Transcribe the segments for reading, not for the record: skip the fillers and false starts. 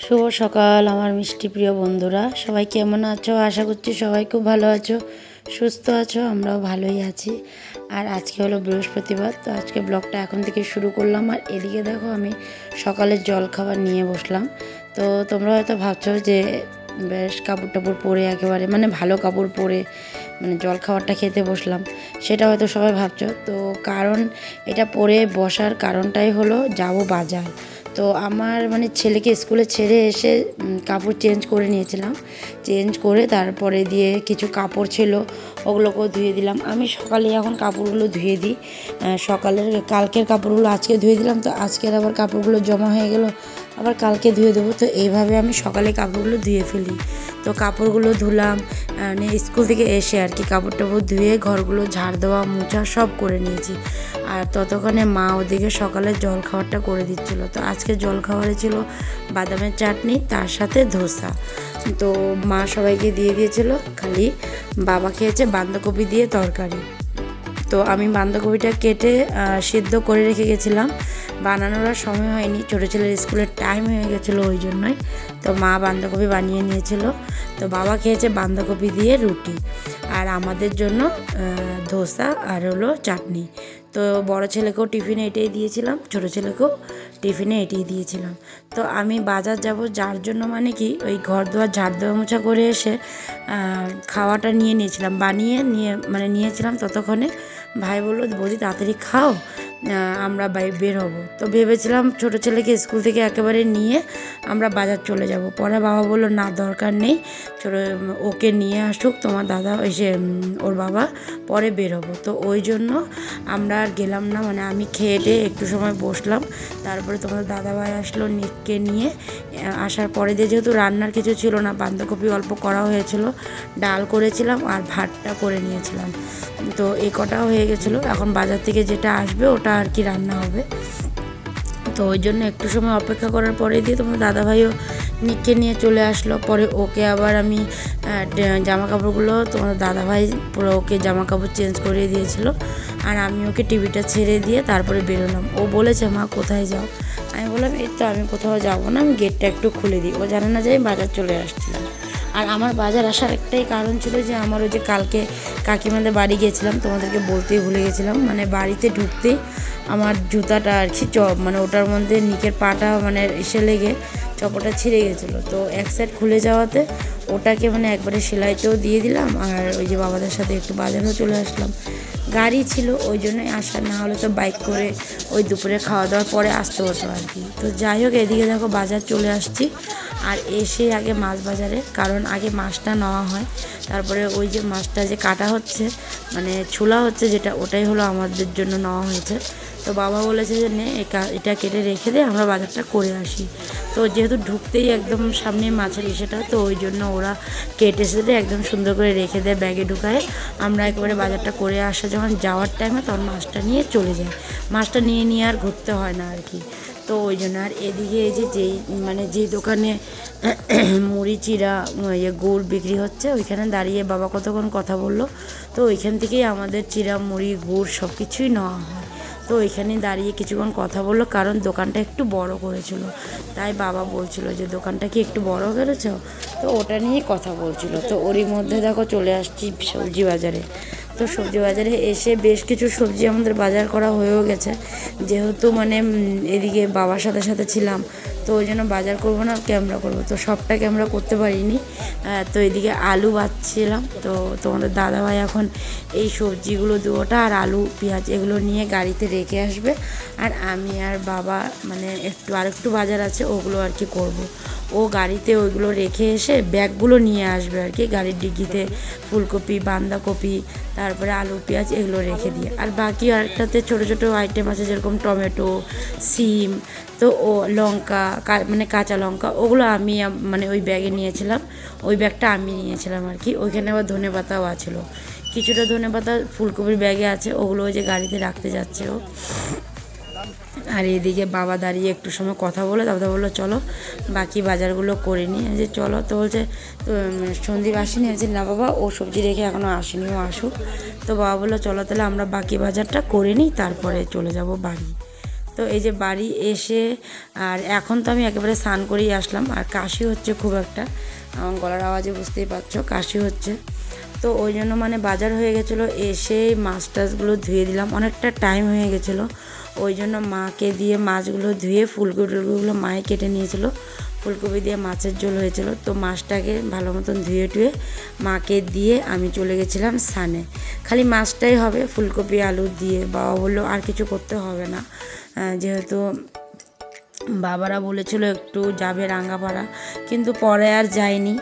শুভ সকাল আমার মিষ্টি প্রিয় বন্ধুরা, সবাই কেমন আছো? আশা করছি সবাই খুব ভালো আছো, সুস্থ আছো। আমরাও ভালোই আছি। আর আজকে হলো বৃহস্পতিবার, তো আজকে ব্লগটা এখন থেকে শুরু করলাম। আর এদিকে দেখো আমি সকালের জল খাবার নিয়ে বসলাম। তো তোমরা হয়তো ভাবছো যে বেশ কাপড় টাপড় পরে একেবারে ভালো কাপড় পরে জল খাবারটা খেতে বসলাম, সেটা হয়তো সবাই ভাবছো। তো কারণ এটা পরে বসার কারণটাই হলো যাব বাজার। তো আমার ছেলেকে স্কুলে ছেড়ে এসে কাপড় চেঞ্জ করে নিয়েছিলাম। চেঞ্জ করে তারপরে দিয়ে কিছু কাপড় ছিল, ওগুলোকেও ধুয়ে দিলাম। আমি সকালে এখন কাপড়গুলো ধুয়ে দিই। কালকের কাপড়গুলো আজকে ধুয়ে দিলাম, তো আজকের আবার কাপড়গুলো জমা হয়ে গেল, আবার কালকে ধুয়ে দেবো। তো এইভাবে আমি সকালে কাপড়গুলো ধুয়ে ফেলি। তো কাপড়গুলো ধুলাম, স্কুল থেকে এসে আর কি কাপড় টাপড় ধুয়ে ঘরগুলো ঝাড় দেওয়া মোছা সব করে নিয়েছি। আর ততক্ষণে মা ওদিকে সকালে জল খাবারটা করে দিচ্ছিল। তো আজকে জল খাবারে ছিল বাদামের চাটনি, তার সাথে ধোসা। তো মা সবাইকে দিয়ে দিয়েছিল, খালি বাবা খেয়েছে বাঁধাকপি দিয়ে তরকারি। তো আমি বাঁধাকপিটা কেটে সিদ্ধ করে রেখে গেছিলাম, বানানোর আর সময় হয়নি, ছোটো ছেলের স্কুলের টাইম হয়ে গেছিলো ওই জন্যই। তো মা বাঁধাকপি বানিয়ে নিয়েছিল। তো বাবা খেয়েছে বাঁধাকপি দিয়ে রুটি, আর আমাদের জন্য ধোসা আর হলো চাটনি। তো বড় ছেলেকেও টিফিনে এটাই দিয়েছিলাম, ছোটো ছেলেকেও টিফিনে এটাই দিয়েছিলাম। তো আমি বাজার যাব, যার জন্য ওই ঘর দুয়ার ঝাড় দেওয়া মোছা করে এসে খাওয়াটা নিয়ে নিয়েছিলাম, নিয়েছিলাম। ততক্ষণে ভাই বললো, বৌদি তাড়াতাড়ি খাও, আমরা বের হব। তো ভেবেছিলাম ছোটো ছেলেকে স্কুল থেকে একেবারে নিয়ে আমরা বাজার চলে যাব। পরে বাবা বললো, না দরকার নেই, ওকে নিয়ে আসুক তোমার দাদা, এসে ওর বাবা, পরে বের হবো। তো ওই জন্য আমরা আর গেলাম না। আমি খেয়ে একটু সময় বসলাম, তারপরে তোমাদের দাদাভাই আসলো নিককে নিয়ে। আসার পরে যেহেতু রান্নার কিছু ছিল না, বাঁধাকপি অল্প করা হয়েছিল, ডাল করেছিলাম আর ভাতটা করে নিয়েছিলাম। তো এই কটাও হয়ে গেছিলো। এখন বাজার থেকে যেটা আসবে ওটা আর কি রান্না হবে। তো ওই জন্য একটু সময় অপেক্ষা করার পরে দিয়ে তোমার দাদাভাইও নিককে নিয়ে চলে আসলো। পরে ওকে আবার আমি জামা কাপড়গুলো, তোমার দাদাভাই পুরো ওকে জামা কাপড় চেঞ্জ করিয়ে দিয়েছিলো, আর আমি ওকে টিভিটা ছেড়ে দিয়ে তারপরে বেরোলাম। ও বলেছে, মা কোথায় যাও? আমি বললাম, এই তো আমি কোথাও যাবো না, আমি গেটটা একটু খুলে দিই। ও জানে না যে আমি বাজার চলে আসছিলাম। আর আমার বাজার আসার একটাই কারণ ছিল যে আমার ওই যে কালকে কাকিমাদের বাড়ি গিয়েছিলাম, তোমাদেরকে বলতেই ভুলে গেছিলাম। বাড়িতে ঢুকতেই আমার জুতাটা আর কি ওটার মধ্যে নিকের পাটা এসে লেগে চপটা ছিঁড়ে গেছিলো। তো এক সাইড খুলে যাওয়াতে ওটাকে একবারে সেলাইতেও দিয়ে দিলাম, আর ওই যে বাবাদের সাথে একটু বাজারেও চলে আসলাম। গাড়ি ছিল ওই জন্যই আসা, না হলে তো বাইক করে ওই দুপুরে খাওয়া দাওয়ার পরে আসতে হতো আর কি। তো যাই হোক, এদিকে দেখো বাজার চলে আসছি। আর এসে আগে মাছ বাজারে, কারণ আগে মাছটা নেওয়া হয়, তারপরে ওই যে মাছটা যে কাটা হচ্ছে ছোলা হচ্ছে যেটা, ওটাই হলো আমাদের জন্য নেওয়া হয়েছে। তো বাবা বলেছে যে নে এটা কেটে রেখে দে, আমরা বাজারটা করে আসি। তো যেহেতু ঢুকতেই একদম সামনে মাছের ইসেটা, তো ওই জন্য ওরা কেটে সেটে একদম সুন্দর করে রেখে দেয় ব্যাগে ঢুকায়। আমরা একেবারে বাজারটা করে আসা যখন যাওয়ার টাইমে তখন মাছটা নিয়ে চলে যায়। মাছটা নিয়ে আর ঘুরতে হয় না আর কি। তো ওই জন্য। আর এদিকে এই যে যেই দোকানে মুড়ি চিড়া গুড় বিক্রি হচ্ছে, ওইখানে দাঁড়িয়ে বাবা কতক্ষণ কথা বললো। তো ওইখান থেকেই আমাদের চিড়া মুড়ি গুড় সব কিছুই নেওয়া হয়। তো ওইখানে দাঁড়িয়ে কিছুক্ষণ কথা বললো, কারণ দোকানটা একটু বড় করেছিল, তাই বাবা বলছিল যে দোকানটা কি একটু বড় করেছ, তো ওটা নিয়ে কথা বলছিল। তো ওরই মধ্যে দেখো চলে আসছি সবজি বাজারে। তো সবজি বাজারে এসে বেশ কিছু সবজি আমাদের বাজার করা হয়েও গেছে, যেহেতু এদিকে বাবার সাথে সাথে ছিলাম, তো ওই জন্য বাজার করবো না ক্যামেরা করবো, তো সবটা ক্যামেরা করতে পারিনি। তো এদিকে আলু বাছছিলাম। তো তোমাদের দাদাভাই এখন এই সবজিগুলো দুটোটা আর আলু পেঁয়াজ এগুলো নিয়ে গাড়িতে রেখে আসবে, আর আমি আর বাবা আরেকটু বাজার আছে ওগুলো আর কি করবো। ও গাড়িতে ওইগুলো রেখে এসে ব্যাগগুলো নিয়ে আসবে আর কি, গাড়ির ডিগ্গিতে ফুলকপি বাঁধাকপি তারপরে আলু পেঁয়াজ এগুলো রেখে দিয়ে। আর বাকি আরেকটাতে ছোটো ছোটো আইটেম আছে, যেরকম টমেটো, সিম, তো ও লঙ্কা কাঁচা লঙ্কা, ওগুলো আমি ওই ব্যাগে নিয়েছিলাম, ওই ব্যাগটা আমি নিয়েছিলাম আর কি। ওইখানে আবার ধনেপাতাও আছিল, কিছুটা ধনেপাতা ফুলকপির ব্যাগে আছে, ওগুলো ওই যে গাড়িতে রাখতে যাচ্ছে ও। আর এদিকে বাবা দাঁড়িয়ে একটু সময় কথা বলে তারপরে বললো চলো বাকি বাজারগুলো করে নিই। যে চলো, তো বলছে তো সন্দীপ আসেনি, আছে না বাবা ও সবজি রেখে এখনও আসেনি, ও আসুক। তো বাবা বললো চলো তাহলে আমরা বাকি বাজারটা করে নিই, তারপরে চলে যাব বাড়ি। তো এই যে বাড়ি এসে আর এখন তো আমি একেবারে স্নান করেই আসলাম, আর কাশি হচ্ছে খুব একটা, আমার গলার আওয়াজে বুঝতেই পারছো কাশি হচ্ছে। তো ওই জন্য মানে বাজার হয়ে গেছিলো, এসে মাছ টাছগুলো ধুয়ে দিলাম, অনেকটা টাইম হয়ে গেছিলো, ওই জন্য মাকে দিয়ে মাছগুলো ধুয়ে ফুলকপিগুলো মায়ে কেটে নিয়েছিল, ফুলকপি দিয়ে মাছের ঝোল হয়েছিল। তো মাছটাকে ভালো মতন ধুয়ে টুয়ে মাকে দিয়ে আমি চলে গেছিলাম স্নানে। খালি মাছটাই হবে, ফুলকপি আলু দিয়ে, বাবা বললো আর কিছু করতে হবে না, যেহেতু বাবারা বলেছিল একটু যাবে রাঙ্গাপাড়া, কিন্তু পরে আর যায়নি,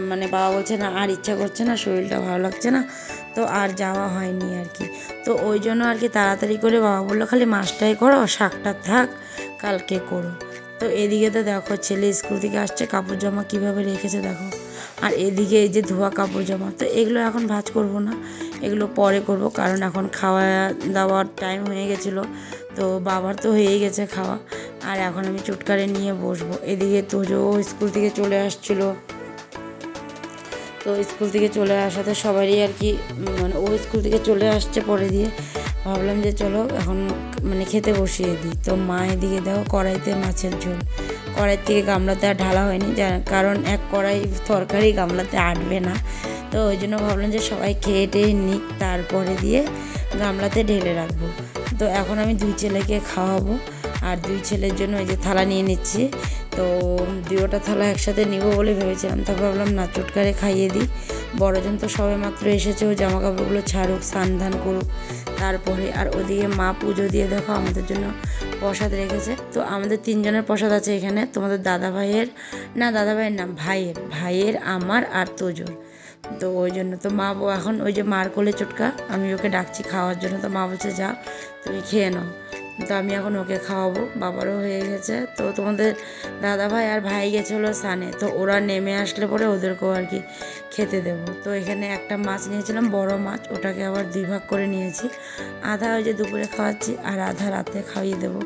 মানে বাবা বলছে না আর ইচ্ছা করছে না, শরীরটা ভালো লাগছে না, তো আর যাওয়া হয়নি আর কি। তো ওই জন্য আর কি তাড়াতাড়ি করে বাবা বললো খালি মাছটাই করো, শাকটা থাক কালকে করো। তো এদিকে তো দেখো ছেলে স্কুল থেকে আসছে, কাপড় জামা কীভাবে রেখেছে দেখো, আর এদিকে এই যে ধোয়া কাপড় জামা, তো এগুলো এখন ভাঁজ করব না, এগুলো পরে করব, কারণ এখন খাওয়া দাওয়ার টাইম হয়ে গেছিলো, তো বাবার তো হয়েই গেছে খাওয়া, আর এখন আমি চুটকারে নিয়ে বসবো। এদিকে তোজো স্কুল থেকে চলে আসছিলো, তো স্কুল থেকে চলে আসাতে সবারই আর কি মানে ও স্কুল থেকে চলে আসছে পরে দিয়ে, ভাবলাম যে চলো এখন মানে খেতে বসিয়ে দিই। তো মা এদিকে দেখো কড়াইতে মাছের ঝোল, কড়াই থেকে গামলাতে আর ঢালা হয়নি, কারণ এক কড়াই তরকারি গামলাতে আটবে না, তো ওই জন্য ভাবলাম যে সবাই খেয়ে টেয়ে নিক, তারপরে দিয়ে গামলাতে ঢেলে রাখবো। তো এখন আমি 2 ছেলেকে খাওয়াবো, আর 2 ছেলের জন্য এই যে থালা নিয়ে নিচ্ছি। তো 2টা থালা একসাথে নিব বলে ভেবেছিলাম, তারপর ভাবলাম না চুটকারে খাইয়ে দিই, বড়জন তো সবে মাত্র এসেছে, ও জামা কাপড়গুলো ছাড়ুক, স্নান ধান করুক তারপরে। আর ওদিকে মা পুজো দিয়ে দেখো আমাদের জন্য প্রসাদ রেখেছে। তো আমাদের 3 জনের প্রসাদ আছে এখানে, তোমাদের দাদাভাইয়ের না ভাইয়ের আমার আর তোজোর। তো ওই জন্য তো মা এখন ওই যে মার কোলে চুটকা, আমি ওকে ডাকছি খাওয়ার জন্য, তো মা বলছে যা তুমি খেয়ে নাও, তো আমি এখন ওকে খাওয়াবো, বাবারও হয়ে গেছে। তো তোমাদের দাদাভাই আর ভাই গেছিলো স্নানে, তো ওরা নেমে আসলে পরে ওদেরকেও আর কি খেতে দেবো। তো এখানে একটা মাছ নিয়েছিলাম, বড় মাছ, ওটাকে আবার 2 ভাগ করে নিয়েছি, আধা ওই যে দুপুরে খাওয়াচ্ছি আর আধা রাতে খাইয়ে দেবো,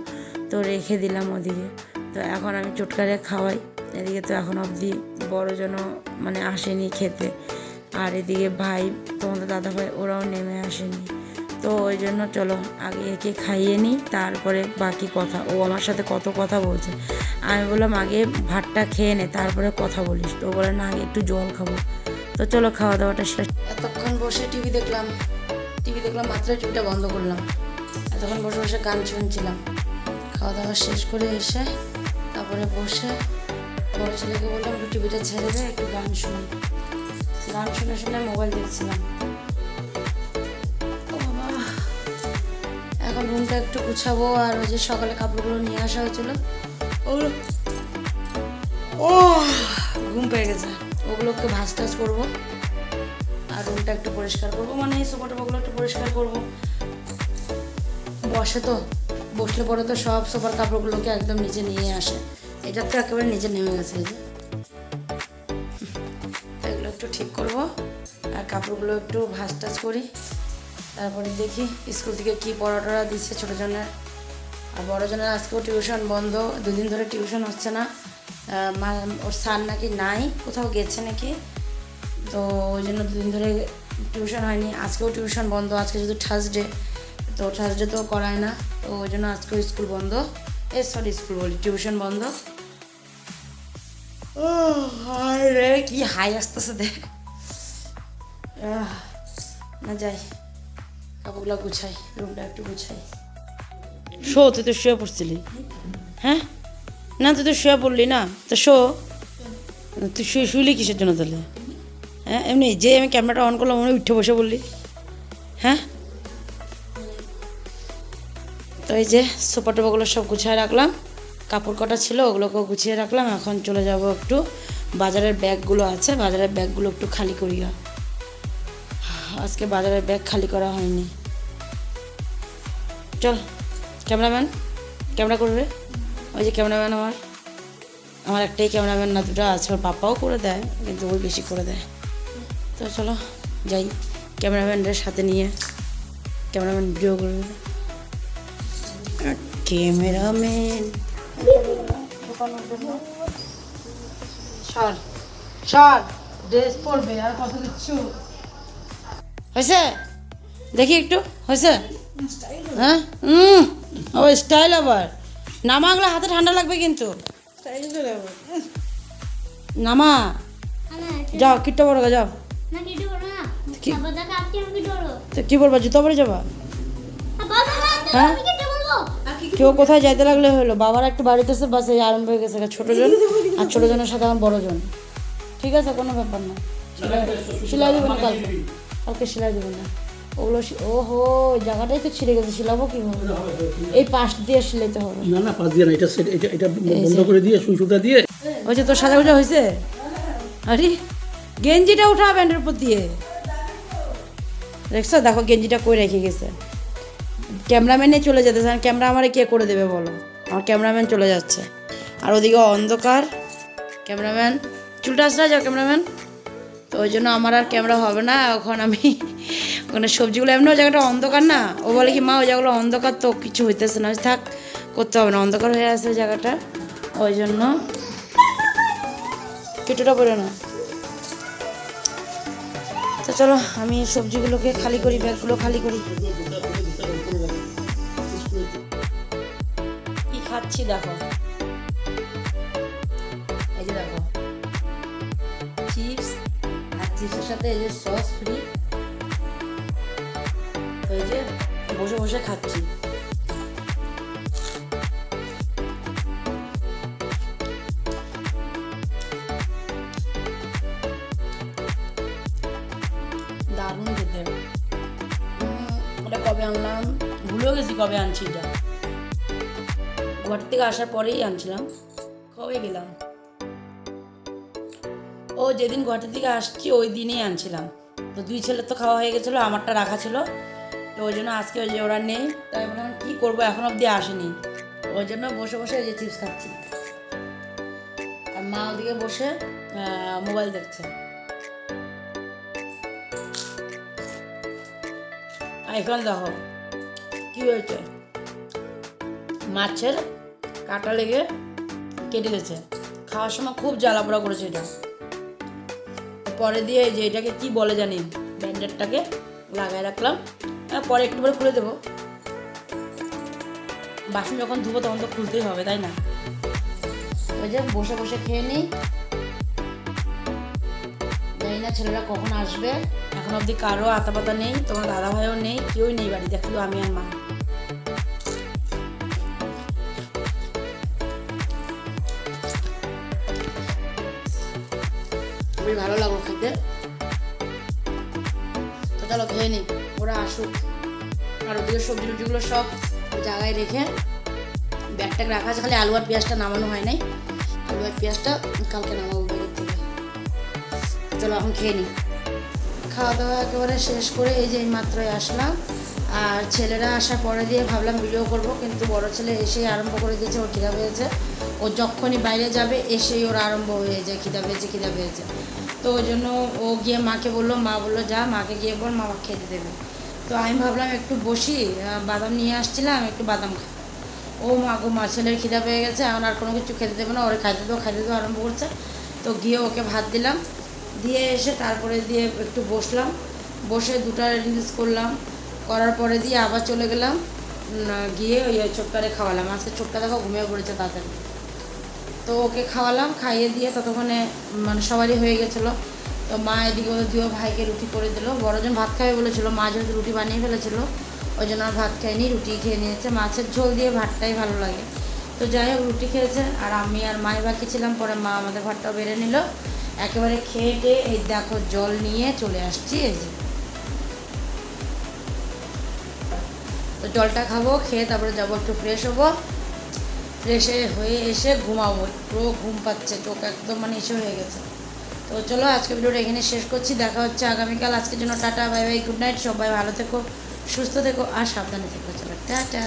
তো রেখে দিলাম ওদিকে। তো এখন আমি চুটকারে খাওয়াই, এদিকে তো এখন অবধি বড়জনও মানে আসেনি খেতে, আর এদিকে ভাই তোমাদের দাদাভাই ওরাও নেমে আসেনি। তো ওই জন্য চলো আগে একে খাইয়ে নিই, তারপরে বাকি কথা, ও আমার সাথে কত কথা বলছে, আমি বললাম আগে ভাতটা খেয়ে নে তারপরে কথা বলিস, তো বলে না আগে একটু জল খাবো। তো চলো খাওয়া দাওয়াটা শেষ। এতক্ষণ বসে টিভি দেখলাম মাত্র টিভিটা বন্ধ করলাম, এতক্ষণ বসে বসে গান শুনছিলাম। খাওয়া দাওয়া শেষ করে এসে তারপরে বসে বড় ছেলেকে বললাম একটু টিভিটা ছেড়ে দে, একটু গান শুনি। গান শুনে শুনে মোবাইল দেখছিলাম। এখন রুমটা একটু গুছাবো, আর ওই যে সকালে কাপড়গুলো নিয়ে আসা হয়েছিল ওগুলো ঘুম পেয়ে গেছে, ওগুলোকে ভাঁজ টাজ করবো, আর রুমটা একটু পরিষ্কার করবো, মানে এই সোফা টোফাগুলো একটু পরিষ্কার করবো। বসলে পরে তো সব সোফার কাপড়গুলোকে একদম নিচে নিয়ে আসে, এটা তো একেবারে নিচে নেমে গেছে, এই যে এগুলো একটু ঠিক করবো, আর কাপড়গুলো একটু ভাঁজ টাজ করি, তারপরে দেখি স্কুল থেকে কী পড়াটা দিচ্ছে ছোটোজনের। আর বড়জনের আজকেও টিউশন বন্ধ, 2 দিন ধরে টিউশন হচ্ছে না, ওর স্যার নাকি নাই, কোথাও গেছে নাকি, তো ওই জন্য 2 দিন ধরে টিউশন হয়নি। আজকেও টিউশন বন্ধ, আজকে যেহেতু থার্সডে, তো থার্সডে তো করায় না, তো ওই জন্য আজকেও স্কুল বন্ধ, টিউশন বন্ধ। ও হায় রে, কি হাই আসতেছে দেখ না, যাই কাপড়গুলো গুছাই, রুমটা একটু গুছাই। তুই তো শুয়ে পড়ছিলি, হ্যাঁ না তুই তো শুয়ে পড়লি না, তো তুই শুইলি কিসের জন্য তাহলে? হ্যাঁ এমনি যে আমি ক্যামেরাটা অন করলাম মনে উঠে বসে বললি, হ্যাঁ। তো এই যে সোফা টোপাগুলো সব গুছিয়ে রাখলাম, কাপড় কটা ছিল ওগুলোকেও গুছিয়ে রাখলাম। এখন চলে যাব একটু বাজারের ব্যাগগুলো আছে, বাজারের ব্যাগগুলো একটু খালি করি, আজকে বাজারের ব্যাগ খালি করা হয়নি। চল ক্যামেরা করবে, ওই যে ক্যামেরাম্যান আমার একটাই ক্যামেরাম্যান না, 2টা আছে, ওর পাপাও করে দেয় কিন্তু ওই বেশি করে দেয়। তো চলো যাই, ক্যামেরাম্যানদের সাথে নিয়ে ক্যামেরাম্যান ভিডিও করবে। ক্যামেরাম্যান সর ড্রেস পরবে আর কত কিছু হয়েছে, দেখি একটু হয়েছে, হ্যাঁ ও স্টাইল আবার নামাগুলো হাতে ঠান্ডা লাগবে কিন্তু নামা যাও কিটটা বড় যাও তো কি বলবা জুতো পরে যাবা হ্যাঁ কেউ কোথায় যাইতে লাগলে হলো বাবার একটু বাড়িতে এসে বাসে আরম্ভ হয়ে গেছে ছোটোজন আর ছোটোজনের সাথে আমার বড়জন ঠিক আছে কোনো ব্যাপার না সেলাই দেবো না কালকে কালকে সেলাই দেবো না ওগুলো ওহো ওই জায়গাটাই তো ছিঁড়ে গেছে সেলাবো কীভাবে এই পাশ দিয়ে সেলাইতে হবে না না পাশ দিয়ে না এটা এটা এটা বন্ধ করে দিয়ে সুইচটা দিয়ে ওই যে তোর সাজা গুজা হয়েছে আরে গেঞ্জিটা উঠা প্যান্টের উপর দিয়ে দেখছো দেখো গেঞ্জিটা কই রেখে গেছে ক্যামেরাম্যানে চলে যেতে ক্যামেরা আমারে কে করে দেবে বলো আমার ক্যামেরাম্যান চলে যাচ্ছে আর ওদিকে অন্ধকার ক্যামেরাম্যান চুলটা আসলে যাও ক্যামেরাম্যান তো ওই জন্য আমার আর ক্যামেরা হবে না এখন আমি ওখানে সবজিগুলো এমনি ওই জায়গাটা অন্ধকার না ও বলে কি মা ওই জায়গাগুলো অন্ধকার তো কিছু হইতেছে না থাক করতে হবে না অন্ধকার হয়ে আছে জায়গাটা ওই জন্য কেটোটা পড়ে না তো চলো আমি সবজিগুলোকে খালি করি ব্যাগগুলো খালি করি কি খাচ্ছি দেখো এই যে দেখো চিপস আর চিপসের সাথে এই যে সস ফ্রি এই যে বসে বসে খাচ্ছি দারুণ খেতে ওটা কবে আনলাম ভুলেও গেছি কবে আনছি এটা গুয়াহাটি থেকে আসার পরেই আনছিলাম কবে গেলাম ও যেদিন গুয়াহাটি থেকে আসছি ওই দিনেই আনছিলাম তো দুই ছেলের তো খাওয়া হয়ে গেছিলো আমারটা রাখা ছিল তো ওই জন্য আজকে ওই যে ওরা নেই তাই বললাম কী করবো এখন অবধি আসেনি ওই জন্য বসে বসে এই যে চিপস খাচ্ছি আর মা ওদিকে বসে মোবাইল দেখছে এখন দেখো কি হয়েছে মাছের কাটা লেগে কেটে গেছে খাওয়ার সময় খুব জ্বালা পোড়া করেছে এটা পরে দিয়ে যে এটাকে কি বলে জানি ব্যান্ডেডটাকে লাগাই রাখলাম পরে একটু পরে খুলে দেবো বাসন যখন ধুবো তখন তো খুলতেই হবে তাই না ওই যে বসে বসে খেয়ে নিই জানি না ছেলেরা কখন আসবে এখন অবধি কারো আতা পাতা নেই তোমার দাদা ভাইও নেই কেউই নেই বাড়ি দেখলো আমি আর মা খুবই ভালো লাগলো খেতে তো চলো খেয়ে নিই ওরা আসুক আর ওদিকে সবজি টবজিগুলো সব জায়গায় রেখে ব্যাগটা রাখা আছে খালি আলু আর পেঁয়াজটা নামানো হয় নাই আলু আর পেঁয়াজটা কালকে নামাবো ব্যাগের থেকে চলো এখন খেয়ে নিই খাওয়া দাওয়া একেবারে শেষ করে এই যে এই মাত্রই আসলাম আর ছেলেরা আসার পরে দিয়ে ভাবলাম ভিডিও করব কিন্তু বড় ছেলে এসেই আরম্ভ করে দিয়েছে ওর খিদা পেয়েছে ও যখনই বাইরে যাবে এসেই ওর আরম্ভ হয়ে যায় খিদা পেয়েছে তো ওই জন্য ও গিয়ে মাকে বললো মা বললো যা মাকে গিয়ে বল মা খেতে দেবে তো আমি ভাবলাম একটু বসি বাদাম নিয়ে আসছিলাম একটু বাদাম খা ও মা গো মা ছেলের খিদা পেয়ে গেছে এখন আর কোনো কিছু খেতে দেবে না ওরে খাইতে দেবো আরম্ভ করছে তো গিয়ে ওকে ভাত দিলাম দিয়ে এসে তারপরে দিয়ে একটু বসলাম বসে দুটা রিলস করলাম করার পরে দিয়ে আবার চলে গেলাম গিয়ে ওই ছোটকারে খাওয়ালাম আজকে ছোটকা দেখো ঘুমিয়ে পড়েছে তাড়াতাড়ি তো ওকে খাওয়ালাম খাইয়ে দিয়ে ততক্ষণে মানে সবারই হয়ে গেছিলো তো মা এদিকে ওদের দুও ভাইকে রুটি করে দিল বড়জন ভাত খাবে বলেছিলো মা যেহেতু রুটি বানিয়ে ফেলেছিলো ওই জন্য আর ভাত খাইনি রুটি খেয়ে নিয়েছে মাছের ঝোল দিয়ে ভাতটাই ভালো লাগে তো যাই হোক রুটি খেয়েছে আর আমি আর মাই বাকি ছিলাম পরে মা আমাদের ভাতটাও বেড়ে নিল একেবারে খেয়ে টেয়ে এই দেখো জল নিয়ে চলে আসছি এই যে তো জলটা খাবো খেয়ে তারপরে যাবো একটু ফ্রেশ হবো ফ্রেশ হয়ে এসে ঘুমাবো পুরো ঘুম পাচ্ছে চোখ একদম মানে এসে হয়ে গেছে তো চলো আজকে ভিডিওটা এখানে শেষ করছি দেখা হচ্ছে আগামীকাল আজকের জন্য tata bye bye good night সবাই ভালো থেকো সুস্থ থেকো আর সাবধানে থেকো চলো টাটা